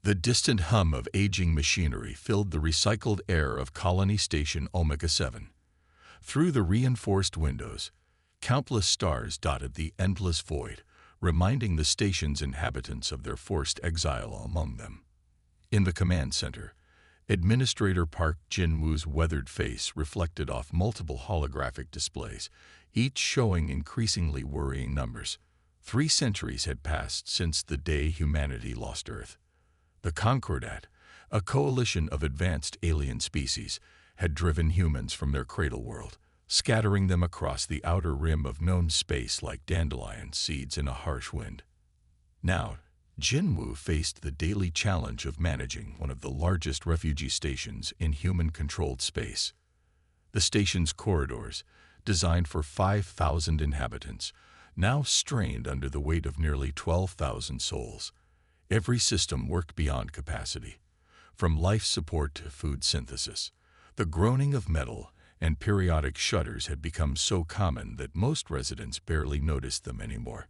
The distant hum of aging machinery filled the recycled air of Colony Station Omega-7. Through the reinforced windows, countless stars dotted the endless void, reminding the station's inhabitants of their forced exile among them. In the command center, Administrator Park Jin-woo's weathered face reflected off multiple holographic displays, each showing increasingly worrying numbers. 3 centuries had passed since the day humanity lost Earth. The Concordat, a coalition of advanced alien species, had driven humans from their cradle world, scattering them across the outer rim of known space like dandelion seeds in a harsh wind. Now, Jin-woo faced the daily challenge of managing one of the largest refugee stations in human-controlled space. The station's corridors, designed for 5,000 inhabitants, now strained under the weight of nearly 12,000 souls. Every system worked beyond capacity, from life support to food synthesis. The groaning of metal and periodic shudders had become so common that most residents barely noticed them anymore.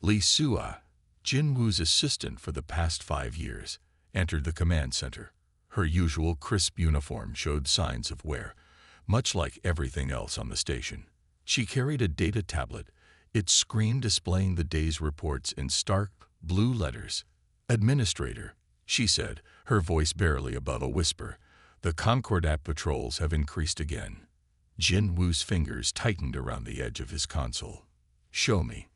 Lee Sua, Jin-woo's assistant for the past 5 years, entered the command center. Her usual crisp uniform showed signs of wear, much like everything else on the station. She carried a data tablet, its screen displaying the day's reports in stark blue letters. "Administrator," she said, her voice barely above a whisper, "the Concordat patrols have increased again." Jin-woo's fingers tightened around the edge of his console. "Show me."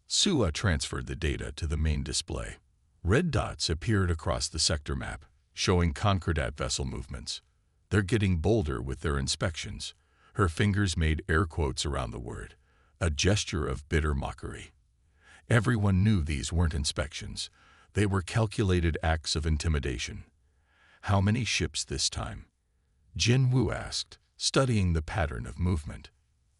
Sua transferred the data to the main display. Red dots appeared across the sector map, showing Concordat vessel movements. "They're getting bolder with their inspections." Her fingers made air quotes around the word, a gesture of bitter mockery. Everyone knew these weren't inspections. They were calculated acts of intimidation. "How many ships this time?" Jin-woo asked, studying the pattern of movement.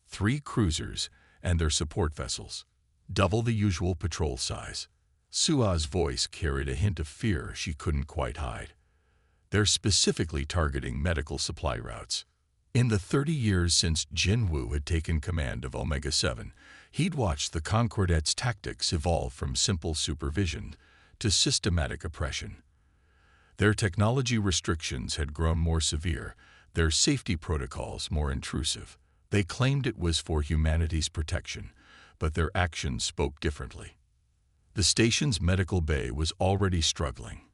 3 cruisers and their support vessels. Double the usual patrol size. Sua's voice carried a hint of fear she couldn't quite hide. "They're specifically targeting medical supply routes." In the 30 years since Jin-woo had taken command of Omega-7, he'd watched the Concordat's tactics evolve from simple supervision to systematic oppression. Their technology restrictions had grown more severe, their safety protocols more intrusive. They claimed it was for humanity's protection, but their actions spoke differently. The station's medical bay was already struggling.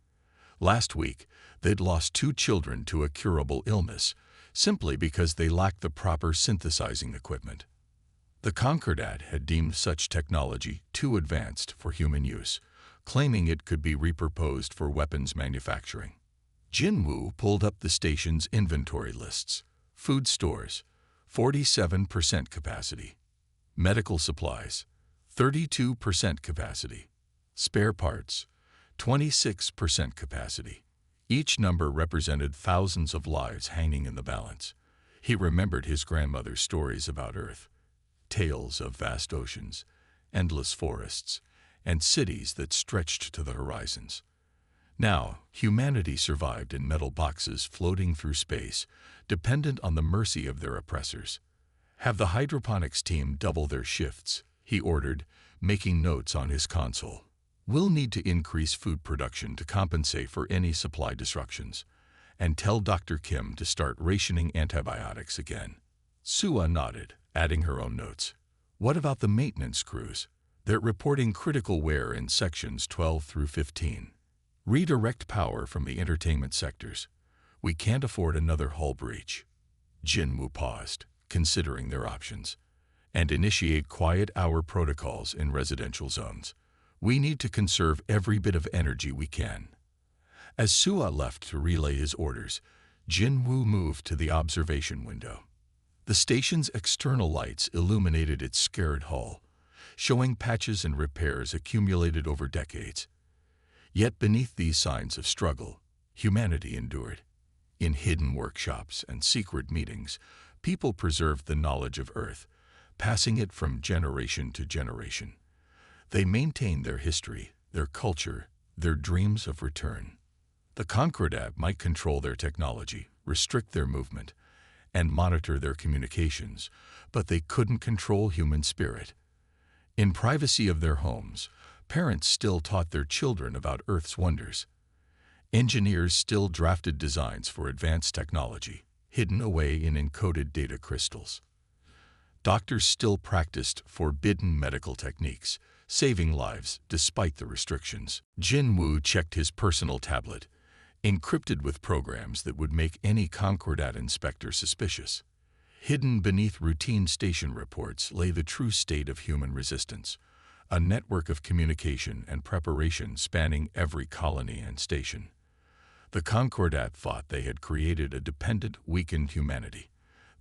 Last week, they'd lost 2 children to a curable illness, simply because they lacked the proper synthesizing equipment. The Concordat had deemed such technology too advanced for human use, claiming it could be repurposed for weapons manufacturing. Jin-woo pulled up the station's inventory lists. Food stores, 47% capacity. Medical supplies, 32% capacity. Spare parts, 26% capacity. Each number represented thousands of lives hanging in the balance. He remembered his grandmother's stories about Earth, tales of vast oceans, endless forests, and cities that stretched to the horizons. Now, humanity survived in metal boxes floating through space, dependent on the mercy of their oppressors. "Have the hydroponics team double their shifts," he ordered, making notes on his console. "We'll need to increase food production to compensate for any supply disruptions. And tell Dr. Kim to start rationing antibiotics again." Sua nodded, adding her own notes. "What about the maintenance crews? They're reporting critical wear in sections 12 through 15. Redirect power from the entertainment sectors. We can't afford another hull breach." Jin-woo paused, considering their options. "And initiate quiet hour protocols in residential zones. We need to conserve every bit of energy we can." As Sua left to relay his orders, Jin-woo moved to the observation window. The station's external lights illuminated its scarred hull, showing patches and repairs accumulated over decades. Yet beneath these signs of struggle, humanity endured. In hidden workshops and secret meetings, people preserved the knowledge of Earth, passing it from generation to generation. They maintained their history, their culture, their dreams of return. The Concordat might control their technology, restrict their movement, and monitor their communications, but they couldn't control human spirit. In privacy of their homes, parents still taught their children about Earth's wonders. Engineers still drafted designs for advanced technology, hidden away in encoded data crystals. Doctors still practiced forbidden medical techniques, saving lives despite the restrictions. Jin Wu checked his personal tablet, encrypted with programs that would make any Concordat inspector suspicious. Hidden beneath routine station reports lay the true state of human resistance, a network of communication and preparation spanning every colony and station. The Concordat thought they had created a dependent, weakened humanity.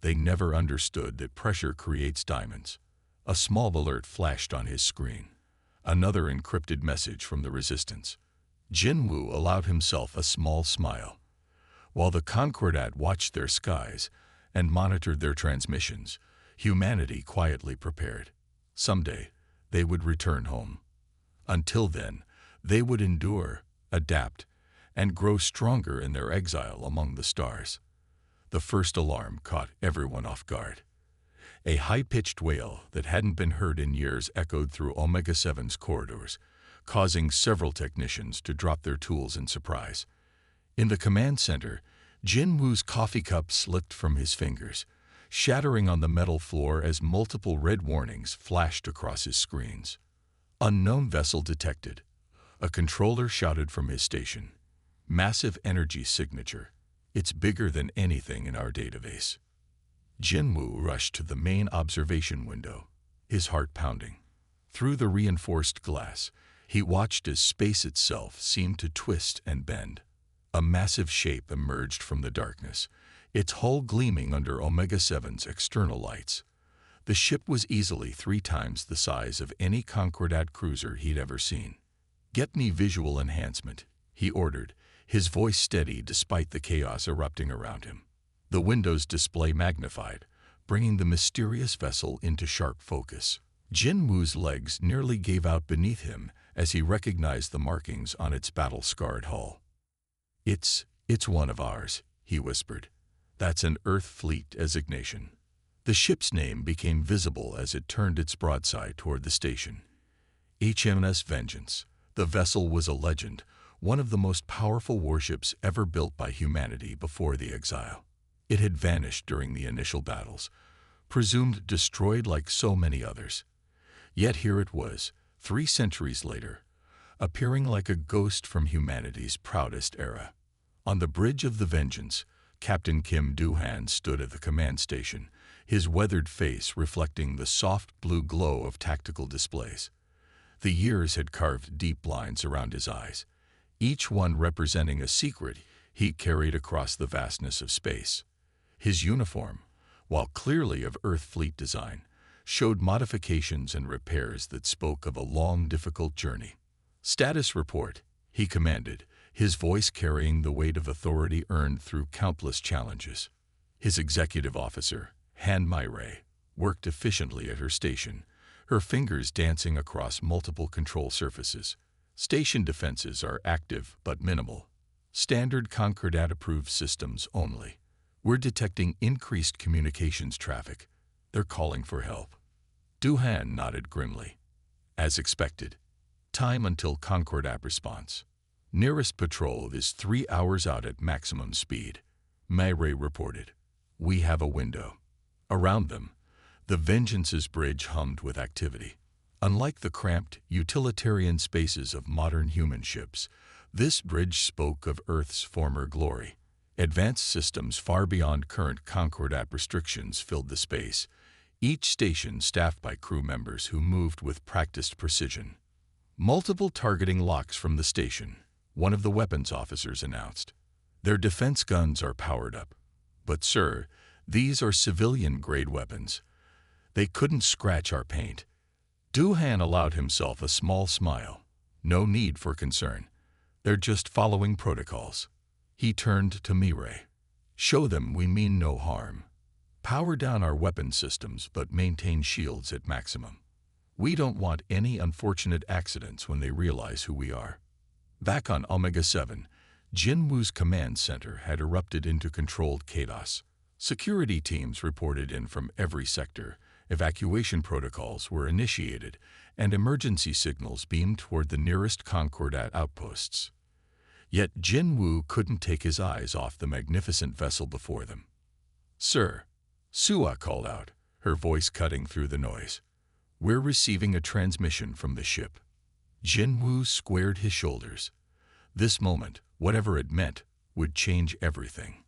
They never understood that pressure creates diamonds. A small alert flashed on his screen. Another encrypted message from the Resistance. Jin Wu allowed himself a small smile. While the Concordat watched their skies and monitored their transmissions, humanity quietly prepared. Someday, they would return home. Until then, they would endure, adapt, and grow stronger in their exile among the stars. The first alarm caught everyone off guard. A high-pitched wail that hadn't been heard in years echoed through Omega-7's corridors, causing several technicians to drop their tools in surprise. In the command center, Jin Wu's coffee cup slipped from his fingers, shattering on the metal floor as multiple red warnings flashed across his screens. Unknown vessel detected. A controller shouted from his station. Massive energy signature. It's bigger than anything in our database. Jin Wu rushed to the main observation window, his heart pounding. Through the reinforced glass, he watched as space itself seemed to twist and bend. A massive shape emerged from the darkness, its hull gleaming under Omega-7's external lights. The ship was easily 3 times the size of any Concordat cruiser he'd ever seen. "Get me visual enhancement," he ordered, his voice steady despite the chaos erupting around him. The window's display magnified, bringing the mysterious vessel into sharp focus. Jin Wu's legs nearly gave out beneath him as he recognized the markings on its battle-scarred hull. It's one of ours," he whispered. "That's an Earth Fleet designation." The ship's name became visible as it turned its broadside toward the station. HMS Vengeance. The vessel was a legend, one of the most powerful warships ever built by humanity before the Exile. It had vanished during the initial battles, presumed destroyed like so many others. Yet here it was, 3 centuries later, appearing like a ghost from humanity's proudest era. On the bridge of the Vengeance, Captain Kim Do-han stood at the command station, his weathered face reflecting the soft blue glow of tactical displays. The years had carved deep lines around his eyes, each one representing a secret he carried across the vastness of space. His uniform, while clearly of Earth Fleet design, showed modifications and repairs that spoke of a long, difficult journey. "Status report," he commanded, his voice carrying the weight of authority earned through countless challenges. His executive officer, Han Mai-Ray, worked efficiently at her station, her fingers dancing across multiple control surfaces. "Station defenses are active but minimal. Standard Concordat-approved systems only. We're detecting increased communications traffic. They're calling for help." Do-han nodded grimly. "As expected. Time until Concordat response. Nearest patrol is 3 hours out at maximum speed," Mai-Ray reported. "We have a window." Around them, the Vengeance's bridge hummed with activity. Unlike the cramped, utilitarian spaces of modern human ships, this bridge spoke of Earth's former glory. Advanced systems far beyond current Concordat restrictions filled the space, each station staffed by crew members who moved with practiced precision. "Multiple targeting locks from the station," one of the weapons officers announced. "Their defense guns are powered up. But sir, these are civilian-grade weapons. They couldn't scratch our paint." Do-han allowed himself a small smile. "No need for concern. They're just following protocols." He turned to Mai-Ray. "Show them we mean no harm. Power down our weapon systems but maintain shields at maximum. We don't want any unfortunate accidents when they realize who we are." Back on Omega-7, Jin Wu's command center had erupted into controlled chaos. Security teams reported in from every sector, evacuation protocols were initiated, and emergency signals beamed toward the nearest Concordat outposts. Yet Jin Wu couldn't take his eyes off the magnificent vessel before them. "Sir," Sua called out, her voice cutting through the noise. "We're receiving a transmission from the ship." Jin Wu squared his shoulders. This moment, whatever it meant, would change everything.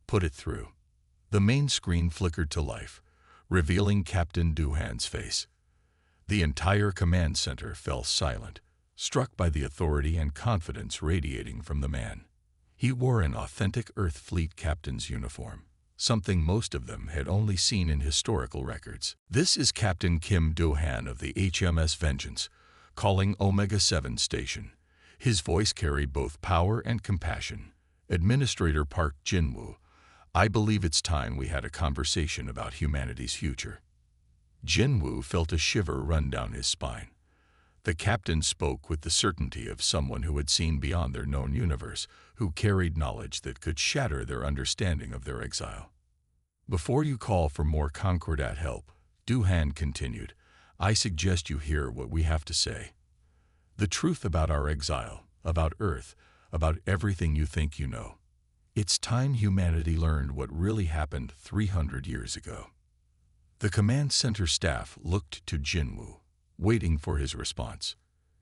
"Put it through." The main screen flickered to life, revealing Captain Duhan's face. The entire command center fell silent, struck by the authority and confidence radiating from the man. He wore an authentic Earth Fleet captain's uniform, something most of them had only seen in historical records. "This is Captain Kim Do-han of the HMS Vengeance, calling Omega-7 Station." His voice carried both power and compassion. "Administrator Park Jin-woo, I believe it's time we had a conversation about humanity's future." Jin-woo felt a shiver run down his spine. The captain spoke with the certainty of someone who had seen beyond their known universe, who carried knowledge that could shatter their understanding of their exile. "Before you call for more Concordat help," Duhan continued, "I suggest you hear what we have to say. The truth about our exile, about Earth, about everything you think you know. It's time humanity learned what really happened 300 years ago." The command center staff looked to Jinwoo, waiting for his response.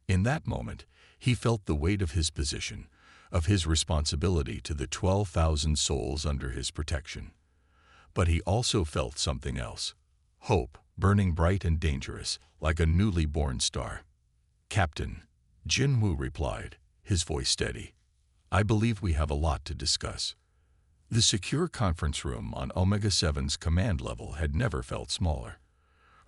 In that moment, he felt the weight of his position, of his responsibility to the 12,000 souls under his protection. But he also felt something else, hope, burning bright and dangerous, like a newly born star. "Captain," Jinwoo replied, his voice steady, "I believe we have a lot to discuss." The secure conference room on Omega-7's command level had never felt smaller.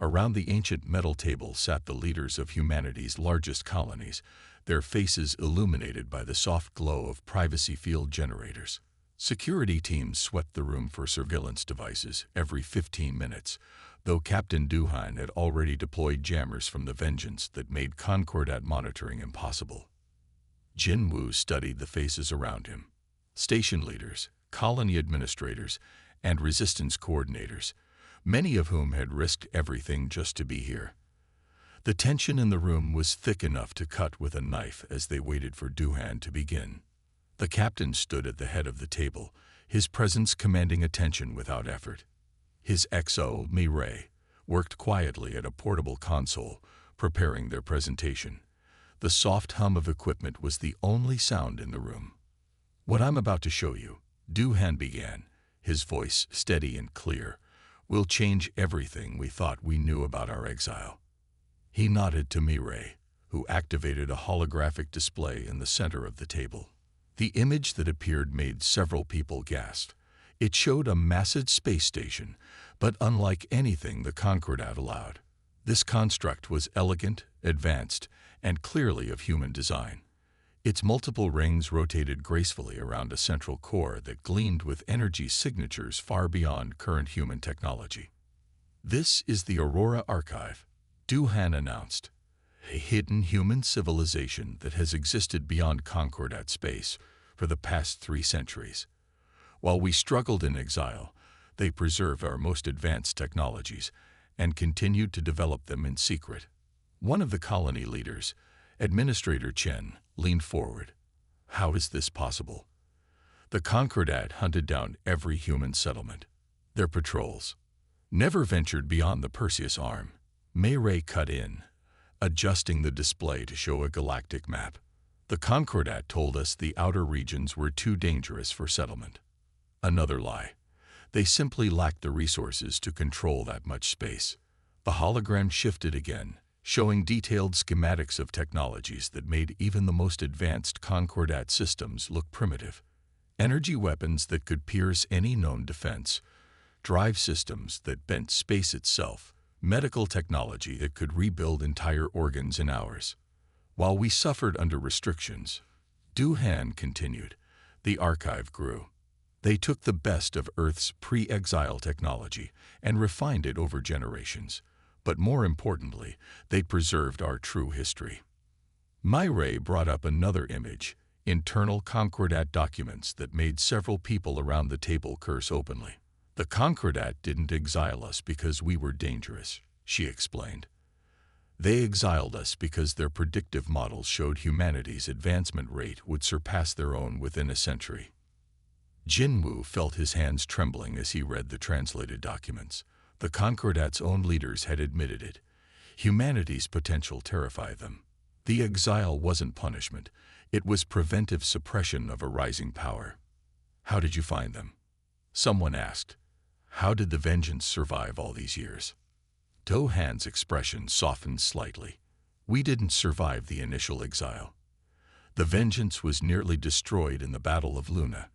Around the ancient metal table sat the leaders of humanity's largest colonies, their faces illuminated by the soft glow of privacy field generators. Security teams swept the room for surveillance devices every 15 minutes, though Captain Duhan had already deployed jammers from the Vengeance that made Concordat monitoring impossible. Jinwoo studied the faces around him. Station leaders, colony administrators, and resistance coordinators, many of whom had risked everything just to be here. The tension in the room was thick enough to cut with a knife as they waited for Duhan to begin. The captain stood at the head of the table, his presence commanding attention without effort. His XO, Mi-Ray, worked quietly at a portable console, preparing their presentation. The soft hum of equipment was the only sound in the room. "What I'm about to show you," Duhan began, his voice steady and clear, "will change everything we thought we knew about our exile." He nodded to Mi-Ray, who activated a holographic display in the center of the table. The image that appeared made several people gasp. It showed a massive space station, but unlike anything the Concordat allowed. This construct was elegant, advanced, and clearly of human design. Its multiple rings rotated gracefully around a central core that gleamed with energy signatures far beyond current human technology. "This is the Aurora Archive," Duhan announced, "a hidden human civilization that has existed beyond Concordat space for the past 3 centuries. While we struggled in exile, they preserved our most advanced technologies and continued to develop them in secret." One of the colony leaders, Administrator Chen, leaned forward. "How is this possible?" "The Concordat hunted down every human settlement. Their patrols never ventured beyond the Perseus Arm." Mi-Ray cut in, adjusting the display to show a galactic map. "The Concordat told us the outer regions were too dangerous for settlement." Another lie. They simply lacked the resources to control that much space. The hologram shifted again, showing detailed schematics of technologies that made even the most advanced Concordat systems look primitive. Energy weapons that could pierce any known defense, drive systems that bent space itself, medical technology that could rebuild entire organs in hours. While we suffered under restrictions, Duhan continued, the archive grew. They took the best of Earth's pre-exile technology and refined it over generations. But more importantly, they preserved our true history. Mi-Ray brought up another image, internal Concordat documents that made several people around the table curse openly. "The Concordat didn't exile us because we were dangerous," she explained. They exiled us because their predictive models showed humanity's advancement rate would surpass their own within a century. Jinwoo felt his hands trembling as he read the translated documents. The Concordat's own leaders had admitted it. Humanity's potential terrified them. The exile wasn't punishment. It was preventive suppression of a rising power. "How did you find them?" someone asked. "How did the Vengeance survive all these years?" Do-Han's expression softened slightly. "We didn't survive the initial exile. The Vengeance was nearly destroyed in the Battle of Luna.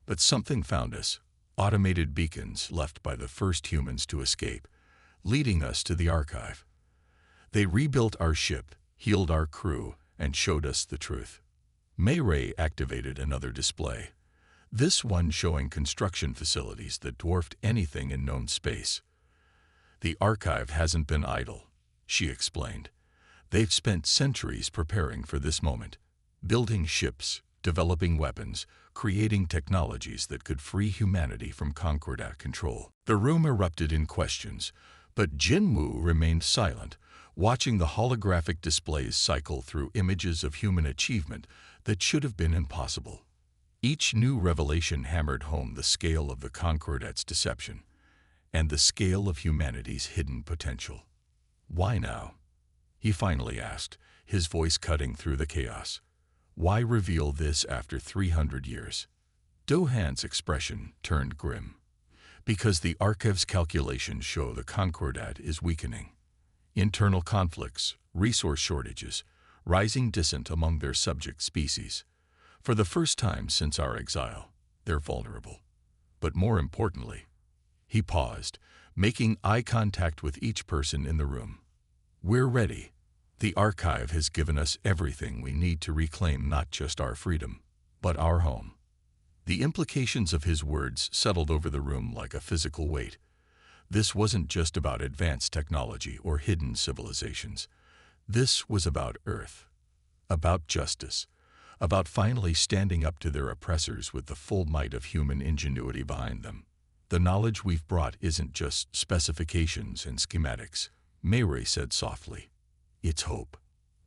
But something found us, automated beacons left by the first humans to escape, leading us to the archive. They rebuilt our ship, healed our crew, and showed us the truth." Mayray activated another display, this one showing construction facilities that dwarfed anything in known space. "The archive hasn't been idle," she explained. "They've spent centuries preparing for this moment, building ships, developing weapons, creating technologies that could free humanity from Concordat control." The room erupted in questions, but Jinwoo remained silent, watching the holographic displays cycle through images of human achievement that should have been impossible. Each new revelation hammered home the scale of the Concordat's deception and the scale of humanity's hidden potential. "Why now?" he finally asked, his voice cutting through the chaos. "Why reveal this after 300 years? Do-Han's expression turned grim. "Because the archive's calculations show the Concordat is weakening. Internal conflicts, resource shortages, rising dissent among their subject species. For the first time since our exile, they're vulnerable. But more importantly," he paused, making eye contact with each person in the room, "we're ready. The archive has given us everything we need to reclaim not just our freedom, but our home." The implications of his words settled over the room like a physical weight. This wasn't just about advanced technology or hidden civilizations. This was about Earth, about justice, about finally standing up to their oppressors with the full might of human ingenuity behind them. "The knowledge we've brought isn't just specifications and schematics," Mayray said softly. "It's hope.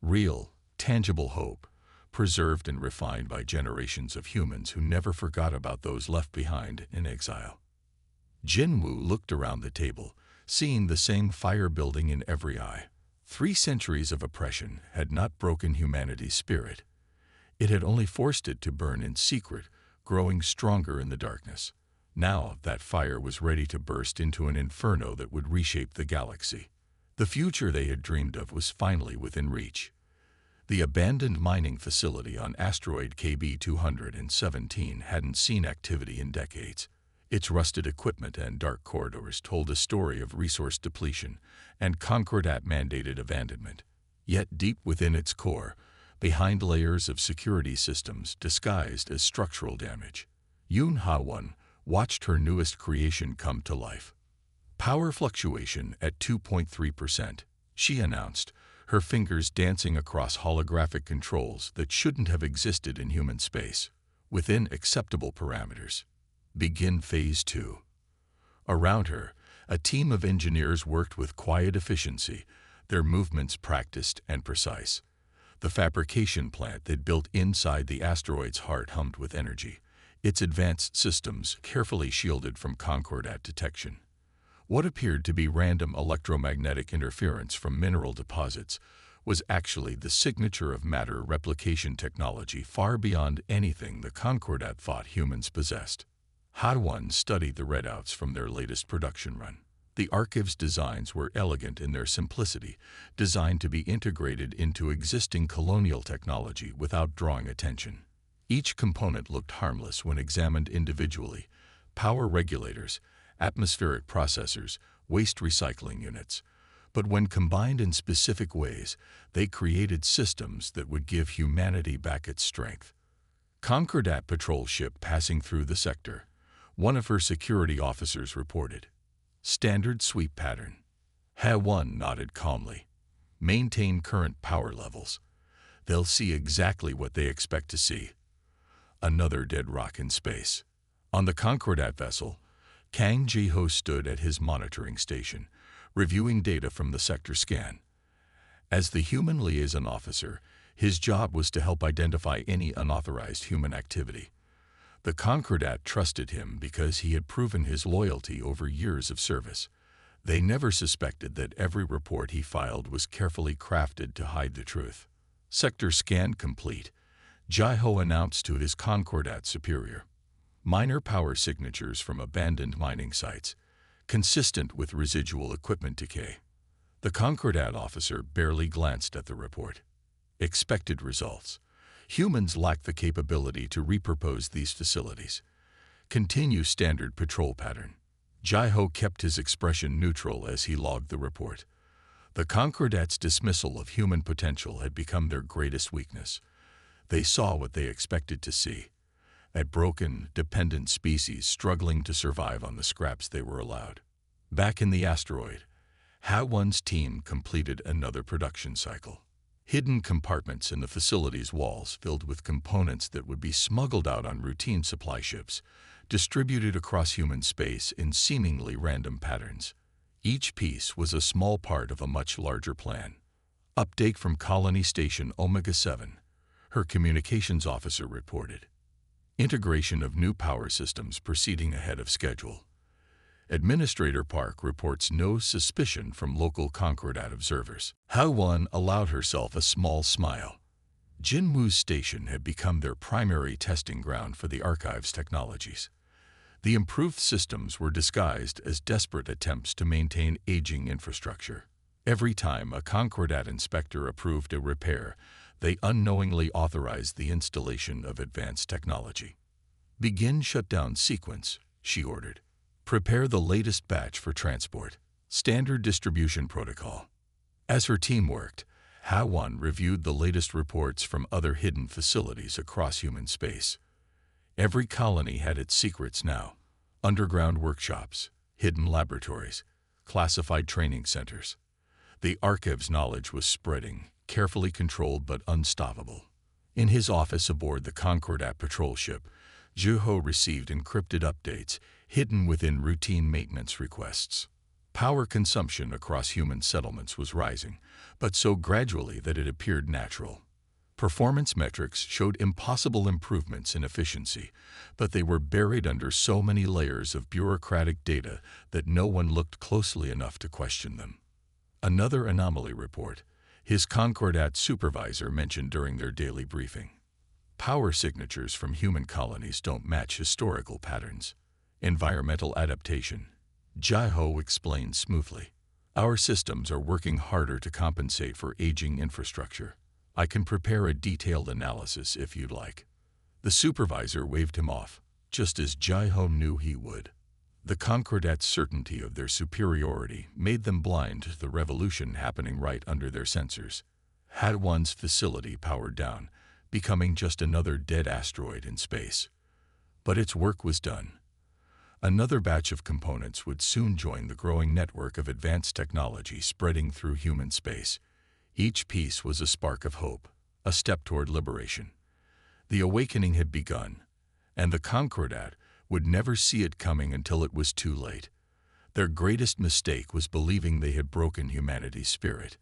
Real, tangible hope, preserved and refined by generations of humans who never forgot about those left behind in exile." Jinwoo looked around the table, seeing the same fire building in every eye. 3 centuries of oppression had not broken humanity's spirit. It had only forced it to burn in secret, growing stronger in the darkness. Now that fire was ready to burst into an inferno that would reshape the galaxy. The future they had dreamed of was finally within reach. The abandoned mining facility on asteroid KB-217 hadn't seen activity in decades. Its rusted equipment and dark corridors told a story of resource depletion and Concordat-mandated abandonment. Yet deep within its core, behind layers of security systems disguised as structural damage, Yoon Ha-won watched her newest creation come to life. "Power fluctuation at 2.3%, she announced, her fingers dancing across holographic controls that shouldn't have existed in human space, within acceptable parameters. Begin Phase 2. Around her, a team of engineers worked with quiet efficiency, their movements practiced and precise. The fabrication plant they'd built inside the asteroid's heart hummed with energy, its advanced systems carefully shielded from Concordat detection. What appeared to be random electromagnetic interference from mineral deposits was actually the signature of matter replication technology far beyond anything the Concordat thought humans possessed. Ha-won studied the readouts from their latest production run. The archive's designs were elegant in their simplicity, designed to be integrated into existing colonial technology without drawing attention. Each component looked harmless when examined individually: power regulators, atmospheric processors, waste recycling units. But when combined in specific ways, they created systems that would give humanity back its strength. Concordat patrol ship passing through the sector. One of her security officers reported. Standard sweep pattern. Ha-won nodded calmly. Maintain current power levels. They'll see exactly what they expect to see. Another dead rock in space. On the Concordat vessel, Kang Ji-ho stood at his monitoring station, reviewing data from the sector scan. As the human liaison officer, his job was to help identify any unauthorized human activity. The Concordat trusted him because he had proven his loyalty over years of service. They never suspected that every report he filed was carefully crafted to hide the truth. Sector scan complete, Jai-Ho announced to his Concordat superior. Minor power signatures from abandoned mining sites, consistent with residual equipment decay. The Concordat officer barely glanced at the report. Expected results. Humans lack the capability to repurpose these facilities. Continue standard patrol pattern. Jai-Ho kept his expression neutral as he logged the report. The Concordat's dismissal of human potential had become their greatest weakness. They saw what they expected to see. A broken, dependent species struggling to survive on the scraps they were allowed. Back in the asteroid, HFY's team completed another production cycle. Hidden compartments in the facility's walls filled with components that would be smuggled out on routine supply ships, distributed across human space in seemingly random patterns. Each piece was a small part of a much larger plan. Update from Colony Station Omega-7, her communications officer reported. Integration of new power systems proceeding ahead of schedule. Administrator Park reports no suspicion from local Concordat observers. HFY allowed herself a small smile. Jinwu's station had become their primary testing ground for the Archive's technologies. The improved systems were disguised as desperate attempts to maintain aging infrastructure. Every time a Concordat inspector approved a repair, they unknowingly authorized the installation of advanced technology. Begin shutdown sequence, she ordered. Prepare the latest batch for transport. Standard distribution protocol. As her team worked, HFY reviewed the latest reports from other hidden facilities across human space. Every colony had its secrets now. Underground workshops, hidden laboratories, classified training centers. The Archive's knowledge was spreading, carefully controlled but unstoppable. In his office aboard the Concordat patrol ship, Jai-Ho received encrypted updates hidden within routine maintenance requests. Power consumption across human settlements was rising, but so gradually that it appeared natural. Performance metrics showed impossible improvements in efficiency, but they were buried under so many layers of bureaucratic data that no one looked closely enough to question them. Another anomaly report, his Concordat supervisor mentioned during their daily briefing. Power signatures from human colonies don't match historical patterns. Environmental adaptation. Jai-Ho explained smoothly. Our systems are working harder to compensate for aging infrastructure. I can prepare a detailed analysis if you'd like. The supervisor waved him off, just as Jai-Ho knew he would. The Concordat's certainty of their superiority made them blind to the revolution happening right under their sensors. HFY's facility powered down, becoming just another dead asteroid in space. But its work was done. Another batch of components would soon join the growing network of advanced technology spreading through human space. Each piece was a spark of hope, a step toward liberation. The awakening had begun, and the Concordat would never see it coming until it was too late. Their greatest mistake was believing they had broken humanity's spirit.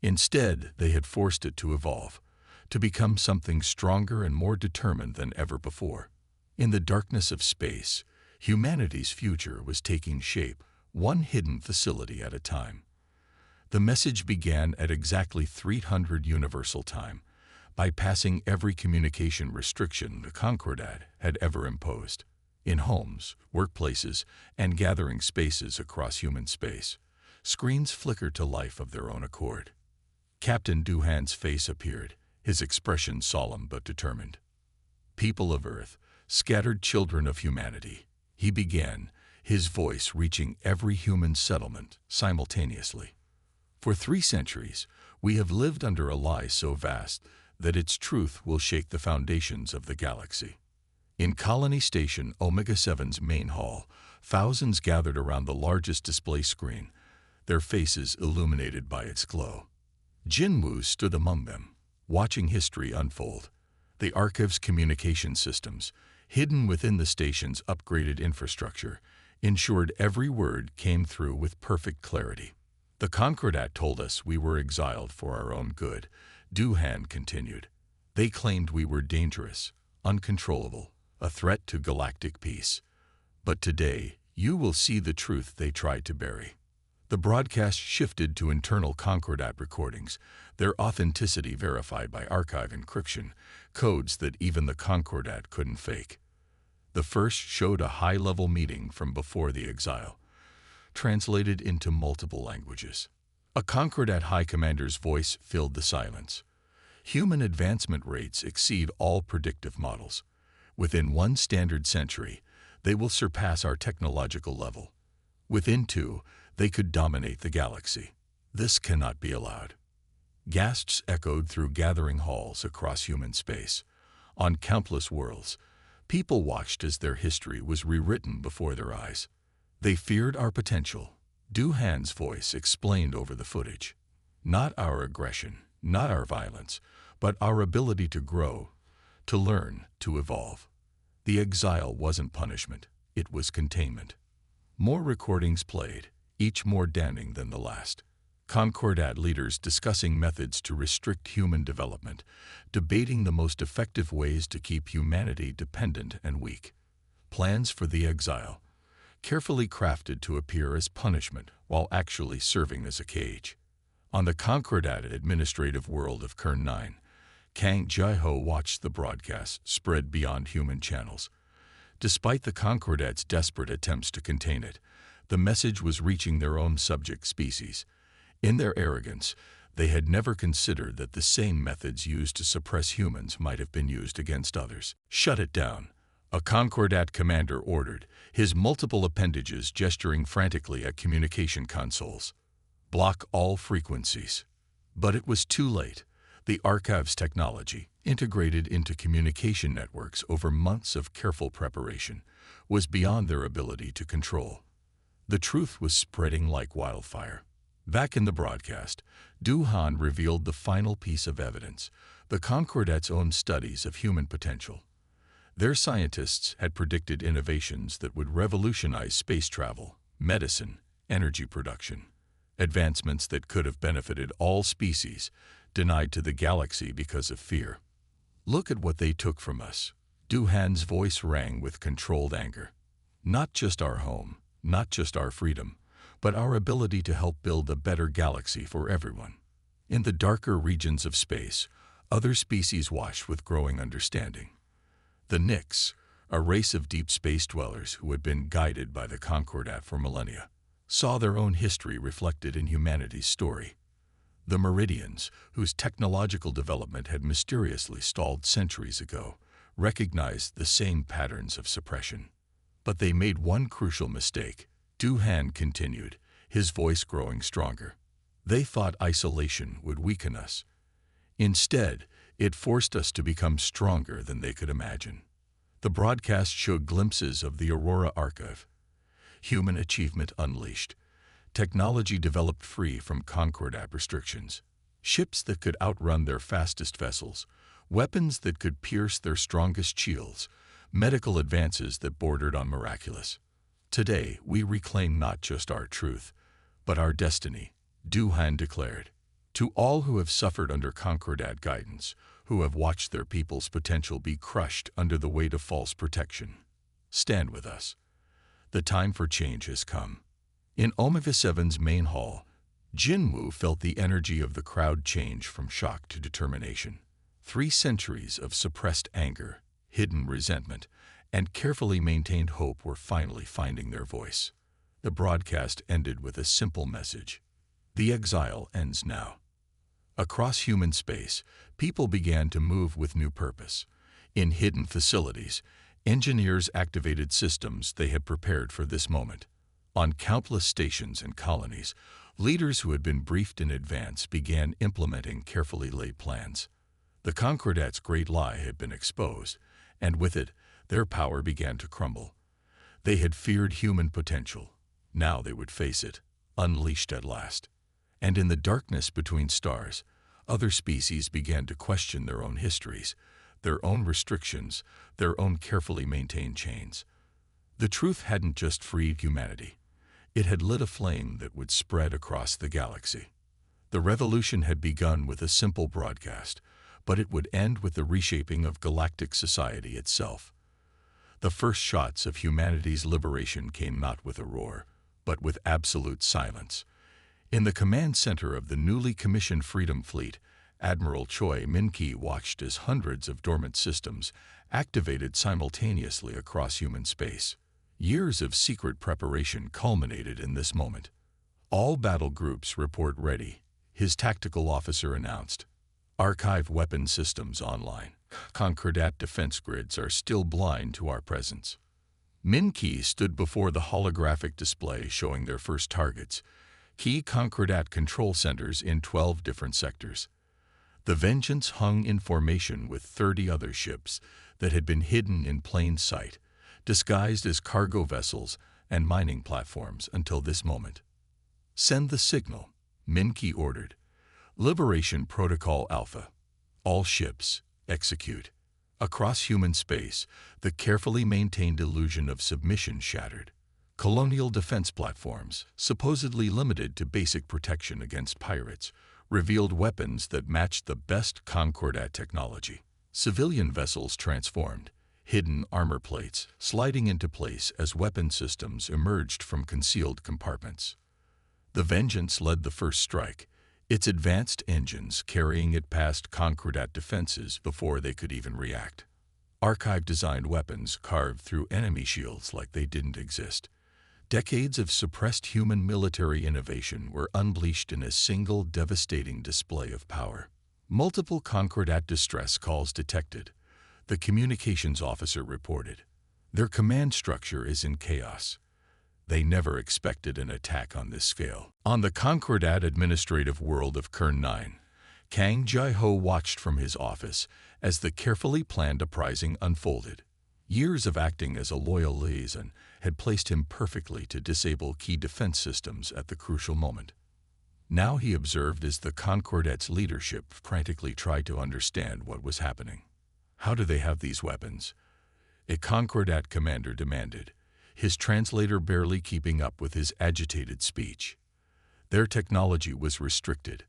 Instead, they had forced it to evolve, to become something stronger and more determined than ever before. In the darkness of space, humanity's future was taking shape, one hidden facility at a time. The message began at exactly 300 Universal Time, bypassing every communication restriction the Concordat had ever imposed. In homes, workplaces, and gathering spaces across human space, screens flickered to life of their own accord. Captain Duhan's face appeared, his expression solemn but determined. People of Earth, scattered children of humanity, he began, his voice reaching every human settlement simultaneously. For 3 centuries, we have lived under a lie so vast that its truth will shake the foundations of the galaxy. In Colony Station Omega-7's main hall, thousands gathered around the largest display screen, their faces illuminated by its glow. Jinwu stood among them, watching history unfold. The Archive's communication systems, hidden within the station's upgraded infrastructure, ensured every word came through with perfect clarity. The Concordat told us we were exiled for our own good, Duhan continued. They claimed we were dangerous, uncontrollable, a threat to galactic peace. But today, you will see the truth they tried to bury. The broadcast shifted to internal Concordat recordings, their authenticity verified by archive encryption, codes that even the Concordat couldn't fake. The first showed a high-level meeting from before the exile, translated into multiple languages. A Concordat high commander's voice filled the silence. Human advancement rates exceed all predictive models. Within one standard century, they will surpass our technological level. Within two, they could dominate the galaxy. This cannot be allowed. Gasps echoed through gathering halls across human space. On countless worlds, people watched as their history was rewritten before their eyes. They feared our potential. Duhan's voice explained over the footage. Not our aggression, not our violence, but our ability to grow, to learn, to evolve. The exile wasn't punishment, it was containment. More recordings played, each more damning than the last. Concordat leaders discussing methods to restrict human development, debating the most effective ways to keep humanity dependent and weak. Plans for the exile, carefully crafted to appear as punishment while actually serving as a cage. On the Concordat administrative world of Kern 9, Kang Jaiho watched the broadcast spread beyond human channels. Despite the Concordat's desperate attempts to contain it, the message was reaching their own subject species. In their arrogance, they had never considered that the same methods used to suppress humans might have been used against others. Shut it down, a Concordat commander ordered, his multiple appendages gesturing frantically at communication consoles. Block all frequencies. But it was too late. The archives technology, integrated into communication networks over months of careful preparation, was beyond their ability to control. The truth was spreading like wildfire. Back in the broadcast, Duhan revealed the final piece of evidence, the Concordat's own studies of human potential. Their scientists had predicted innovations that would revolutionize space travel, medicine, energy production, advancements that could have benefited all species, denied to the galaxy because of fear. Look at what they took from us. Duhan's voice rang with controlled anger. Not just our home, not just our freedom, but our ability to help build a better galaxy for everyone. In the darker regions of space, other species watched with growing understanding. The Nyx, a race of deep space dwellers who had been guided by the Concordat for millennia, saw their own history reflected in humanity's story. The Meridians, whose technological development had mysteriously stalled centuries ago, recognized the same patterns of suppression. But they made one crucial mistake. Duhan continued, his voice growing stronger. They thought isolation would weaken us. Instead, it forced us to become stronger than they could imagine. The broadcast showed glimpses of the Aurora Archive. Human achievement unleashed. Technology developed free from Concordat restrictions. Ships that could outrun their fastest vessels, weapons that could pierce their strongest shields, medical advances that bordered on miraculous. Today, we reclaim not just our truth, but our destiny, Duhan declared. To all who have suffered under Concordat guidance, who have watched their people's potential be crushed under the weight of false protection, stand with us. The time for change has come. In Omega 7's main hall, Jinwoo felt the energy of the crowd change from shock to determination. 3 centuries of suppressed anger, hidden resentment, and carefully maintained hope were finally finding their voice. The broadcast ended with a simple message. The exile ends now. Across human space, people began to move with new purpose. In hidden facilities, engineers activated systems they had prepared for this moment. On countless stations and colonies, leaders who had been briefed in advance began implementing carefully laid plans. The Concordat's great lie had been exposed, and with it, their power began to crumble. They had feared human potential. Now they would face it, unleashed at last. And in the darkness between stars, other species began to question their own histories, their own restrictions, their own carefully maintained chains. The truth hadn't just freed humanity. It had lit a flame that would spread across the galaxy. The revolution had begun with a simple broadcast, but it would end with the reshaping of galactic society itself. The first shots of humanity's liberation came not with a roar, but with absolute silence. In the command center of the newly commissioned Freedom Fleet, Admiral Choi Min-ki watched as hundreds of dormant systems activated simultaneously across human space. Years of secret preparation culminated in this moment. "All battle groups report ready," his tactical officer announced. "Archive weapon systems online. Concordat defense grids are still blind to our presence." Min-ki stood before the holographic display showing their first targets, key Concordat control centers in 12 different sectors. The Vengeance hung in formation with 30 other ships that had been hidden in plain sight, disguised as cargo vessels and mining platforms until this moment. "Send the signal," Min-ki ordered. "Liberation Protocol Alpha. All ships, execute." Across human space, the carefully maintained illusion of submission shattered. Colonial defense platforms, supposedly limited to basic protection against pirates, revealed weapons that matched the best Concordat technology. Civilian vessels transformed, hidden armor plates sliding into place as weapon systems emerged from concealed compartments. The Vengeance led the first strike, its advanced engines carrying it past Concordat defenses before they could even react. Archive-designed weapons carved through enemy shields like they didn't exist. Decades of suppressed human military innovation were unleashed in a single devastating display of power. Multiple Concordat distress calls detected, the communications officer reported. Their command structure is in chaos. They never expected an attack on this scale. On the Concordat administrative world of Kern 9, Kang Jai-ho watched from his office as the carefully planned uprising unfolded. Years of acting as a loyal liaison had placed him perfectly to disable key defense systems at the crucial moment. Now he observed as the Concordat's leadership frantically tried to understand what was happening. "How do they have these weapons?" a Concordat commander demanded, his translator barely keeping up with his agitated speech. "Their technology was restricted."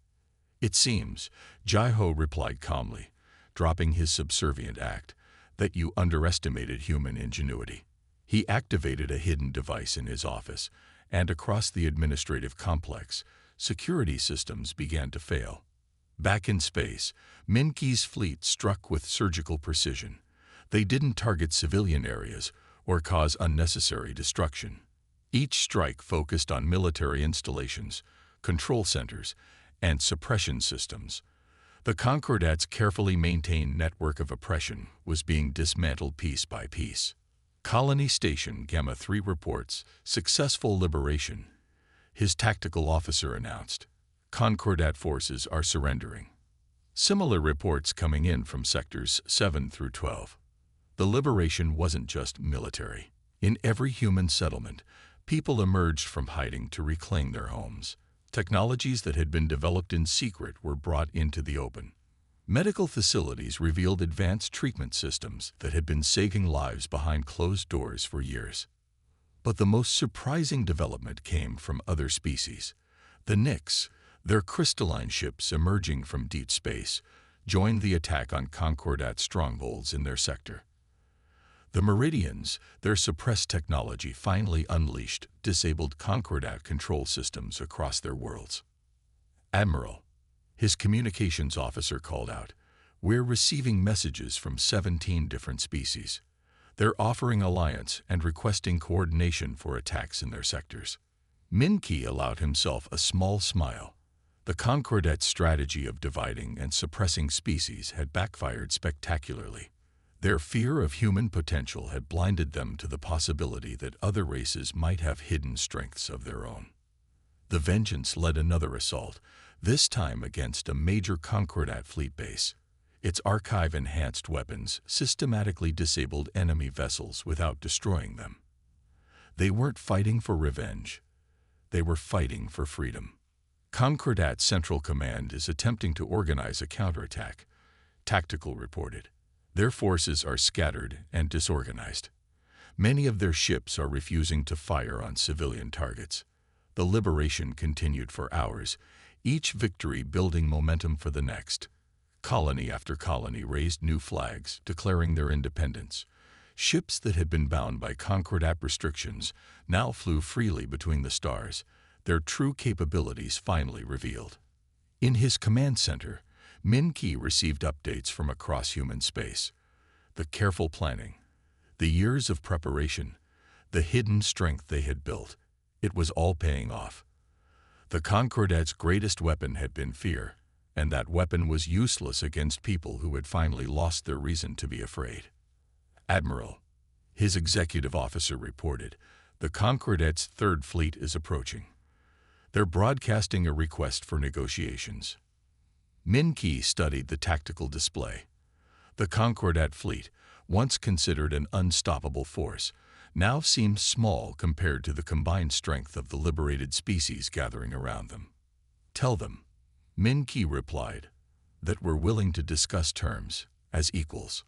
"It seems," Jai-ho replied calmly, dropping his subservient act, "that you underestimated human ingenuity." He activated a hidden device in his office, and across the administrative complex, security systems began to fail. Back in space, Min-ki's fleet struck with surgical precision. They didn't target civilian areas or cause unnecessary destruction. Each strike focused on military installations, control centers, and suppression systems. The Concordat's carefully maintained network of oppression was being dismantled piece by piece. Colony Station Gamma 3 reports successful liberation, his tactical officer announced. Concordat forces are surrendering. Similar reports coming in from sectors 7 through 12. The liberation wasn't just military. In every human settlement, people emerged from hiding to reclaim their homes. Technologies that had been developed in secret were brought into the open. Medical facilities revealed advanced treatment systems that had been saving lives behind closed doors for years. But the most surprising development came from other species. The Nyx, their crystalline ships emerging from deep space, joined the attack on Concordat strongholds in their sector. The Meridians, their suppressed technology finally unleashed, disabled Concordat control systems across their worlds. "Admiral," his communications officer called out, "we're receiving messages from 17 different species. They're offering alliance and requesting coordination for attacks in their sectors." Min-ki allowed himself a small smile. The Concordat's strategy of dividing and suppressing species had backfired spectacularly. Their fear of human potential had blinded them to the possibility that other races might have hidden strengths of their own. The Vengeance led another assault, this time against a major Concordat fleet base. Its archive-enhanced weapons systematically disabled enemy vessels without destroying them. They weren't fighting for revenge. They were fighting for freedom. Concordat Central Command is attempting to organize a counterattack, Tactical reported. Their forces are scattered and disorganized. Many of their ships are refusing to fire on civilian targets. The liberation continued for hours, each victory building momentum for the next. Colony after colony raised new flags, declaring their independence. Ships that had been bound by Concordat restrictions now flew freely between the stars, their true capabilities finally revealed. In his command center, Min-Ki received updates from across human space. The careful planning, the years of preparation, the hidden strength they had built, it was all paying off. The Concordat's greatest weapon had been fear, and that weapon was useless against people who had finally lost their reason to be afraid. Admiral, his executive officer reported, the Concordat's Third Fleet is approaching. They're broadcasting a request for negotiations. Min-Ki studied the tactical display. The Concordat fleet, once considered an unstoppable force, now seemed small compared to the combined strength of the liberated species gathering around them. Tell them, Min-Ki replied, that we're willing to discuss terms as equals.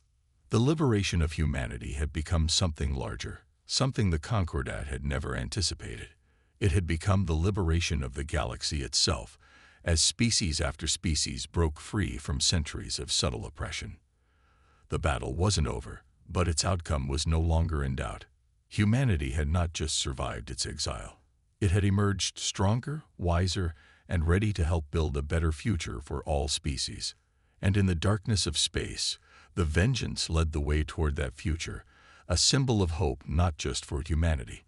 The liberation of humanity had become something larger, something the Concordat had never anticipated. It had become the liberation of the galaxy itself, as species after species broke free from centuries of subtle oppression. The battle wasn't over, but its outcome was no longer in doubt. Humanity had not just survived its exile. It had emerged stronger, wiser, and ready to help build a better future for all species. And in the darkness of space, the Vengeance led the way toward that future, a symbol of hope not just for humanity,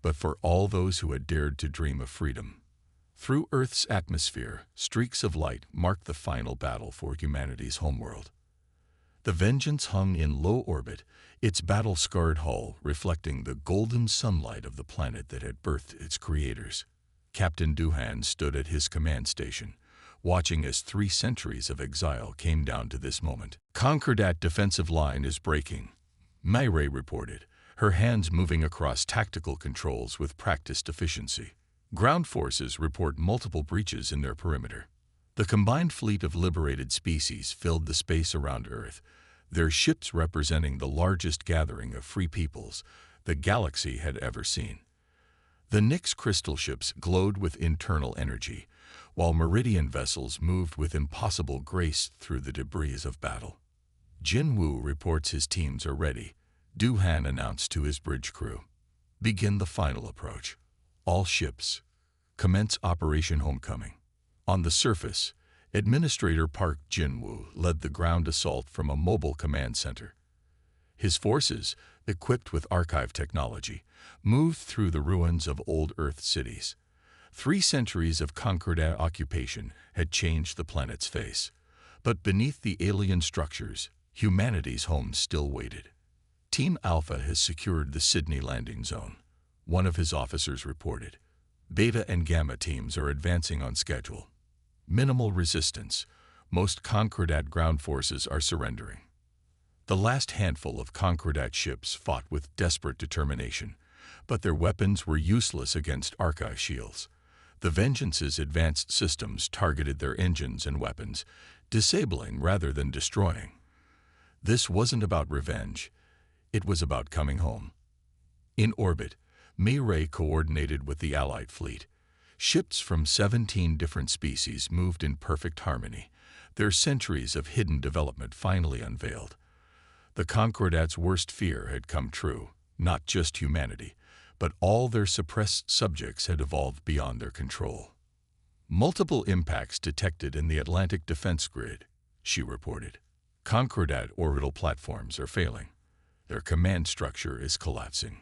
but for all those who had dared to dream of freedom. Through Earth's atmosphere, streaks of light marked the final battle for humanity's homeworld. The Vengeance hung in low orbit, its battle-scarred hull reflecting the golden sunlight of the planet that had birthed its creators. Captain Duhan stood at his command station, watching as 3 centuries of exile came down to this moment. Concordat defensive line is breaking, Myre reported, her hands moving across tactical controls with practiced efficiency. Ground forces report multiple breaches in their perimeter. The combined fleet of liberated species filled the space around Earth, their ships representing the largest gathering of free peoples the galaxy had ever seen. The Nyx crystal ships glowed with internal energy, while Meridian vessels moved with impossible grace through the debris of battle. Jin Wu reports his teams are ready, Duhan announced to his bridge crew. Begin the final approach. All ships, commence Operation Homecoming. On the surface, Administrator Park Jin-Woo led the ground assault from a mobile command center. His forces, equipped with archive technology, moved through the ruins of old Earth cities. 3 centuries of Concordat occupation had changed the planet's face, but beneath the alien structures, humanity's home still waited. Team Alpha has secured the Sydney landing zone, one of his officers reported. Beta and Gamma teams are advancing on schedule. Minimal resistance. Most Concordat ground forces are surrendering. The last handful of Concordat ships fought with desperate determination, but their weapons were useless against archive shields. The Vengeance's advanced systems targeted their engines and weapons, disabling rather than destroying. This wasn't about revenge. It was about coming home. In orbit, Myre coordinated with the Allied fleet. Ships from 17 different species moved in perfect harmony, their centuries of hidden development finally unveiled. The Concordat's worst fear had come true, not just humanity, but all their suppressed subjects had evolved beyond their control. Multiple impacts detected in the Atlantic defense grid, she reported. Concordat orbital platforms are failing. Their command structure is collapsing.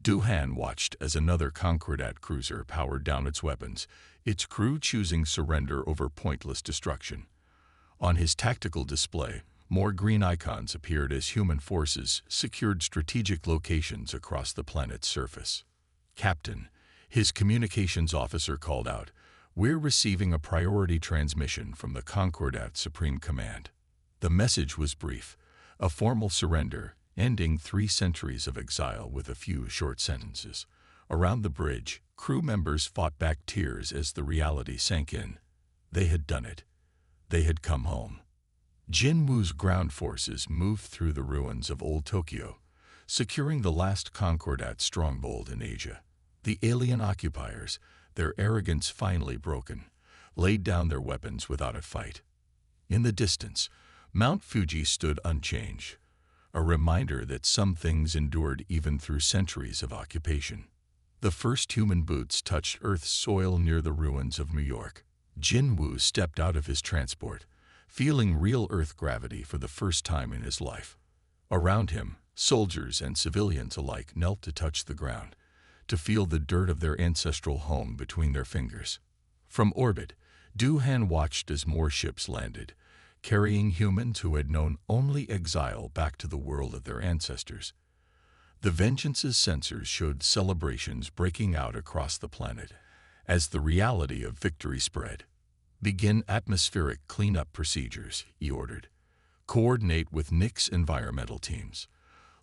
Duhan watched as another Concordat cruiser powered down its weapons, its crew choosing surrender over pointless destruction. On his tactical display, more green icons appeared as human forces secured strategic locations across the planet's surface. Captain, his communications officer called out, "We're receiving a priority transmission from the Concordat Supreme Command." The message was brief, a formal surrender, ending 3 centuries of exile with a few short sentences. Around the bridge, crew members fought back tears as the reality sank in. They had done it. They had come home. Jin-Woo's ground forces moved through the ruins of Old Tokyo, securing the last Concordat stronghold in Asia. The alien occupiers, their arrogance finally broken, laid down their weapons without a fight. In the distance, Mount Fuji stood unchanged, a reminder that some things endured even through centuries of occupation. The first human boots touched Earth's soil near the ruins of New York. Jin Woo stepped out of his transport, feeling real Earth gravity for the first time in his life. Around him, soldiers and civilians alike knelt to touch the ground, to feel the dirt of their ancestral home between their fingers. From orbit, Du-Han watched as more ships landed, carrying humans who had known only exile back to the world of their ancestors. The Vengeance's sensors showed celebrations breaking out across the planet as the reality of victory spread. "Begin atmospheric cleanup procedures," he ordered. "Coordinate with Nick's environmental teams.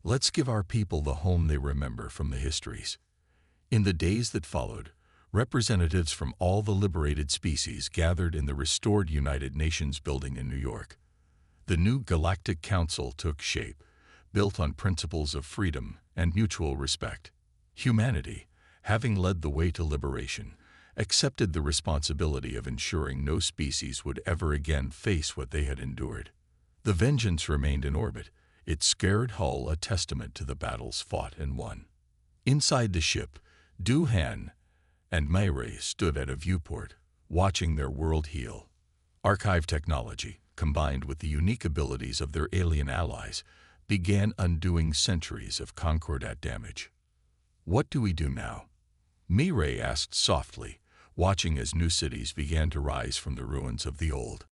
Let's give our people the home they remember from the histories." In the days that followed, representatives from all the liberated species gathered in the restored United Nations building in New York. The new Galactic Council took shape, built on principles of freedom and mutual respect. Humanity, having led the way to liberation, accepted the responsibility of ensuring no species would ever again face what they had endured. The Vengeance remained in orbit, its scared hull a testament to the battles fought and won. Inside the ship, Du-Han and Mei stood at a viewport, watching their world heal. Archive technology, combined with the unique abilities of their alien allies, began undoing centuries of Concordat damage. "What do we do now?" Mei asked softly, watching as new cities began to rise from the ruins of the old.